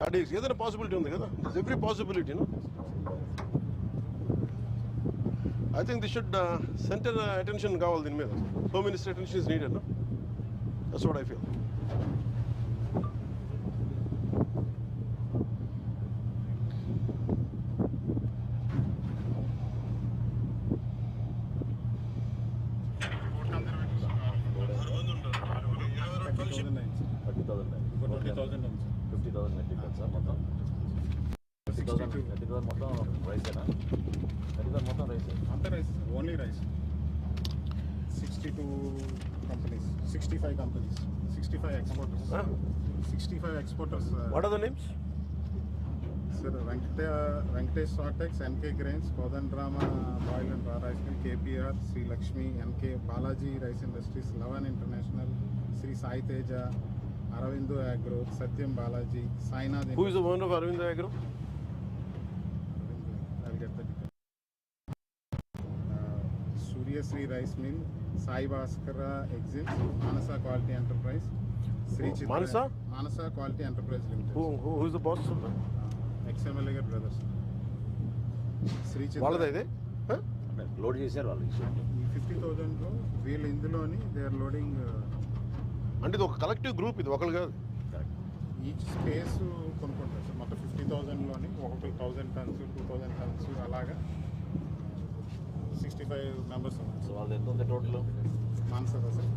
ఏదైనా పాసిబిలిటీ ఉంది కదా, every possibility. I think they should center attention కావాలి దీని మీద. Home Minister attention is needed. That's what I feel. Only rice. 62 companies, 65 companies, 65 exporters. 65 exporters. What are the names? Sir, Venkatesh Sortex, NK Grains, Kodandrama Boil and Raw Rice Mill, KPR, Sri Lakshmi, NK Balaji Rice Industries, Lavan International, Sri Sai Teja, Aravindu Agro, Satyam Balaji, Sainath. Who is the owner of Aravindu Agro? I'll get that. Surya Sri Rice Mill, Sai Bhaskara Exits, Manasa Quality Enterprise, Sri Chitra. Manasa Quality Enterprise Limited. Who is the boss of that? XMLA brothers. Sri Chitra. వాళ్ళదే ఇది load చేశారు వాళ్ళు. 50,000 వీళ్ళు ఇందులోని they are loading. అంటే ఇది ఒక collective group, ఇది ఒకళ్ళు కాదు. ఈచ్ స్పేస్ కొనుక్కుంటారు సార్. మొత్తం 50,000లోని ఒక్కొక్కరు 1,000 tons 2,000 tons అలాగా 65 మెంబర్స్ ఉన్నారు. సో వాళ్ళు ఎంత ఉంది టోటల్? మాన్సర్ సార్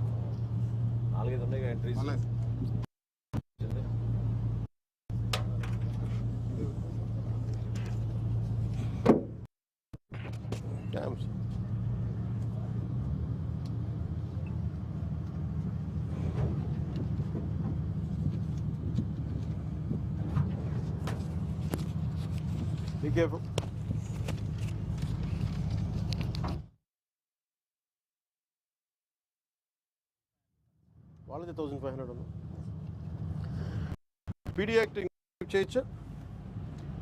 4-5 ఉన్నాయి ఎంట్రీస్. Be careful. వాళ్ళది 1500 ఉంది. పీడీ యాక్ట్ చేయొచ్చా?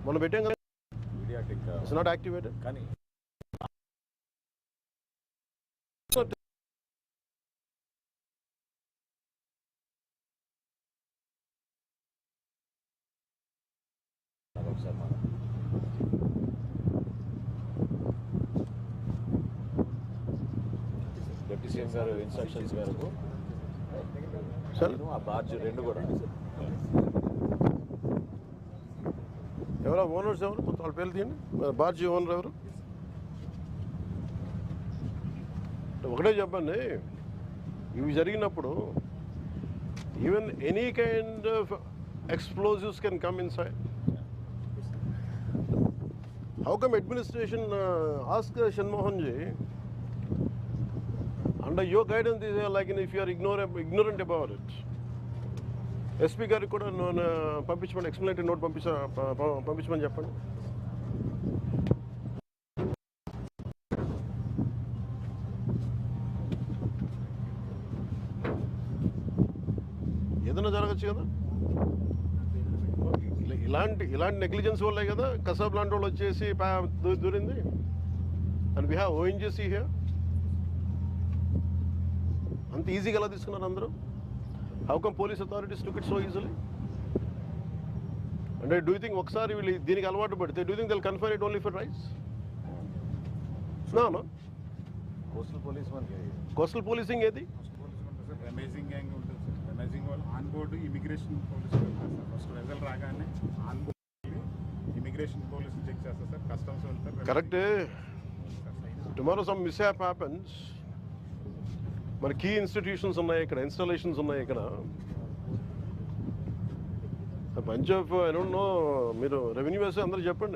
మనం పెట్టాం కదా, పీడియాట్రిక్ ఇట్స్ నాట్ యాక్టివేటెడ్. కానీ ఒకసారి మనం డిప్యూటీ సీఎం గారు ఇన్స్ట్రక్షన్స్ మేరకు ఆ బార్జ్ 2 కూడా ఎవరో ఓనర్స్ ఎవరు కొంత వాళ్ళ పేర్లు తీయండి. బార్జీ ఓనర్ ఎవరు? ఒకటే చెప్పండి, ఇవి జరిగినప్పుడు even any kind of explosives can come inside. How come administration ask Shanmohan ji under your guidance is like if you are ignorant about it. SP గారికి కూడా పంపించమని ఎక్స్ప్లెనేటరీ నోట్ పంపించమని చెప్పండి. ఏదైనా జరగచ్చు కదా, ఇలాంటి నెగ్లిజెన్స్ వల్లే కదా కసాబ్ లాంటి వాళ్ళు వచ్చేసి దూరింది. And we have ONGC here. అంత ఈజీగా ఎలా తీసుకున్నారు అందరూ? How come police authorities took it so easily? అంటే డూ యూ థింక్ ఒకసారి వీళ్ళు దీనికి అలవాటు పడితే do you think they will confine it only for rice? No. Coastal policing ఏది? అమేజింగ్ గ్యాంగ్ ఉంటుంది సార్. అమేజింగ్ వాళ్ళు ఆన్ బోర్డు ఇమిగ్రేషన్ పోలీసు వెళ్తారు సార్. ఫస్ట్ వెజల్ రాగానే ఆన్ బోర్డు ఇమిగ్రేషన్ పోలీసులు చెక్ చేస్తారు సార్. కస్టమ్స్ వెళ్తారు. కరెక్టే. Tomorrow some mishap happens. మన కీ ఇన్స్టిట్యూషన్స్ ఉన్నాయి ఇక్కడ, ఇన్స్టాలేషన్స్ ఉన్నాయి ఇక్కడ. Bunch of I don't know, మీరు రెవెన్యూ వేస్తే అందరూ చెప్పండి.